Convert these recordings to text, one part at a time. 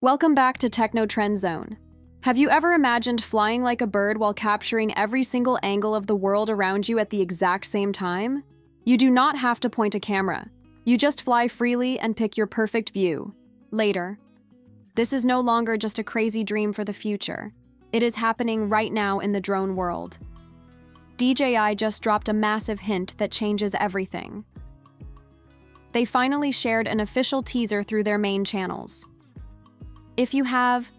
Welcome back to Techno Trend Zone. Have you ever imagined flying like a bird while capturing every single angle of the world around you at the exact same time? You do not have to point a camera. You just fly freely and pick your perfect view. Later. This is no longer just a crazy dream for the future. It is happening right now in the drone world. DJI just dropped a massive hint that changes everything. They finally shared an official teaser through their main channels. If you have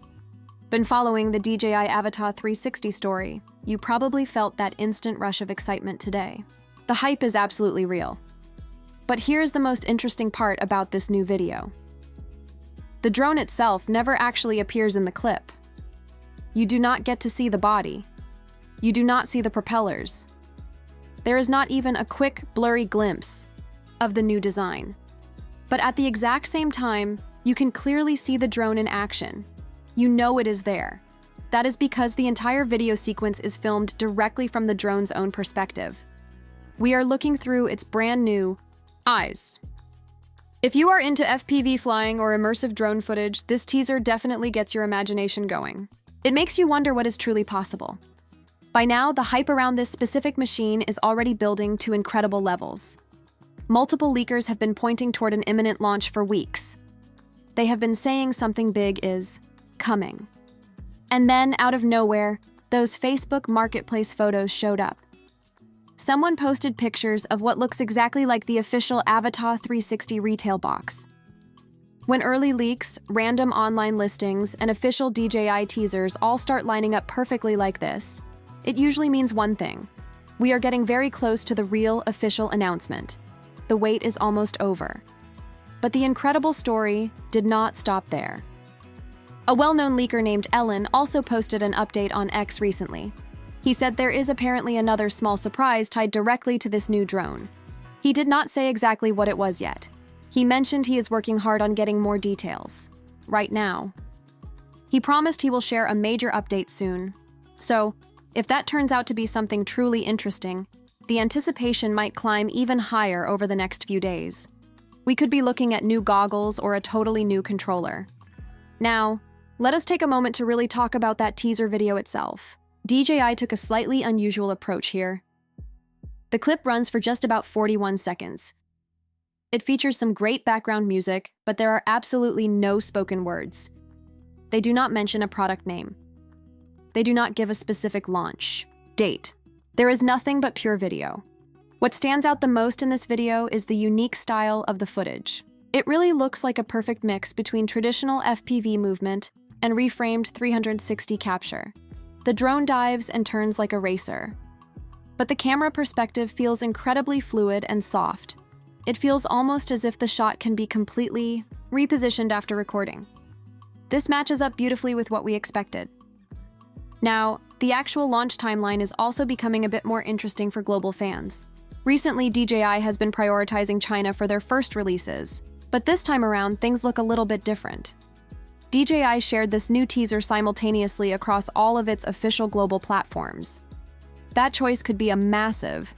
been following the DJI Avata 360 story, you probably felt that instant rush of excitement today. The hype is absolutely real. But here's the most interesting part about this new video. The drone itself never actually appears in the clip. You do not get to see the body. You do not see the propellers. There is not even a quick, blurry glimpse of the new design. But at the exact same time, you can clearly see the drone in action. You know it is there. That is because the entire video sequence is filmed directly from the drone's own perspective. We are looking through its brand new eyes. If you are into FPV flying or immersive drone footage, this teaser definitely gets your imagination going. It makes you wonder what is truly possible. By now, the hype around this specific machine is already building to incredible levels. Multiple leakers have been pointing toward an imminent launch for weeks. They have been saying something big is coming. And then, out of nowhere, those Facebook Marketplace photos showed up. Someone posted pictures of what looks exactly like the official Avata 360 retail box. When early leaks, random online listings, and official DJI teasers all start lining up perfectly like this, it usually means one thing. We are getting very close to the real official announcement. The wait is almost over. But the incredible story did not stop there. A well-known leaker named Ellen also posted an update on X recently. He said there is apparently another small surprise tied directly to this new drone. He did not say exactly what it was yet. He mentioned he is working hard on getting more details. Right now. He promised he will share a major update soon. So, if that turns out to be something truly interesting, the anticipation might climb even higher over the next few days. We could be looking at new goggles or a totally new controller. Now, let us take a moment to really talk about that teaser video itself. DJI took a slightly unusual approach here. The clip runs for just about 41 seconds. It features some great background music, but there are absolutely no spoken words. They do not mention a product name. They do not give a specific launch date. There is nothing but pure video. What stands out the most in this video is the unique style of the footage. It really looks like a perfect mix between traditional FPV movement and reframed 360 capture. The drone dives and turns like a racer. But the camera perspective feels incredibly fluid and soft. It feels almost as if the shot can be completely repositioned after recording. This matches up beautifully with what we expected. Now, the actual launch timeline is also becoming a bit more interesting for global fans. Recently, DJI has been prioritizing China for their first releases, but this time around, things look a little bit different. DJI shared this new teaser simultaneously across all of its official global platforms. That choice could be a massive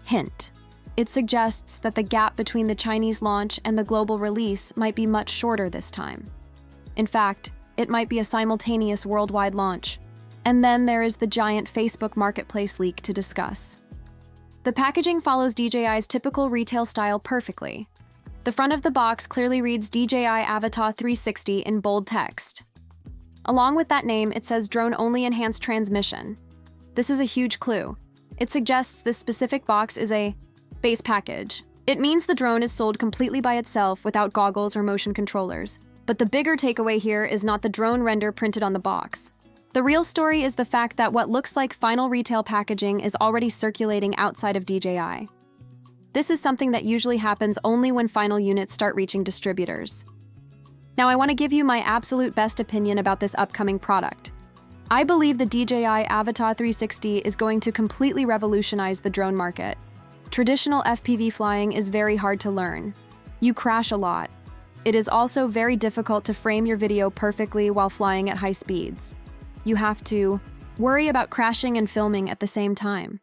hint. It suggests that the gap between the Chinese launch and the global release might be much shorter this time. In fact, it might be a simultaneous worldwide launch. And then there is the giant Facebook Marketplace leak to discuss. The packaging follows DJI's typical retail style perfectly. The front of the box clearly reads DJI Avata 360 in bold text. Along with that name, it says Drone Only Enhanced Transmission. This is a huge clue. It suggests this specific box is a base package. It means the drone is sold completely by itself without goggles or motion controllers. But the bigger takeaway here is not the drone render printed on the box. The real story is the fact that what looks like final retail packaging is already circulating outside of DJI. This is something that usually happens only when final units start reaching distributors. Now, I want to give you my absolute best opinion about this upcoming product. I believe the DJI Avata 360 is going to completely revolutionize the drone market. Traditional FPV flying is very hard to learn. You crash a lot. It is also very difficult to frame your video perfectly while flying at high speeds. You have to worry about crashing and filming at the same time.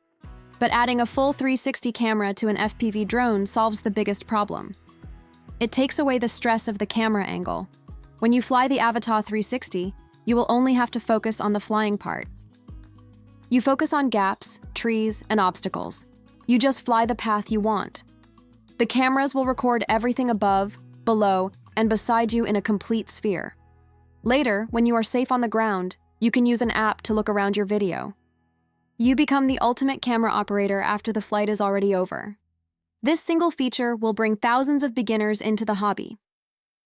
But adding a full 360 camera to an FPV drone solves the biggest problem. It takes away the stress of the camera angle. When you fly the Avata 360, you will only have to focus on the flying part. You focus on gaps, trees, and obstacles. You just fly the path you want. The cameras will record everything above, below, and beside you in a complete sphere. Later, when you are safe on the ground, you can use an app to look around your video. You become the ultimate camera operator after the flight is already over. This single feature will bring thousands of beginners into the hobby.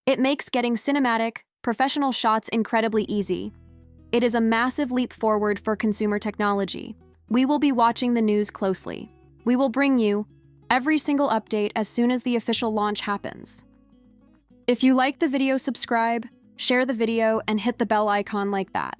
It makes getting cinematic, professional shots incredibly easy. It is a massive leap forward for consumer technology. We will be watching the news closely. We will bring you every single update as soon as the official launch happens. If you like the video, subscribe, share the video, and hit the bell icon like that.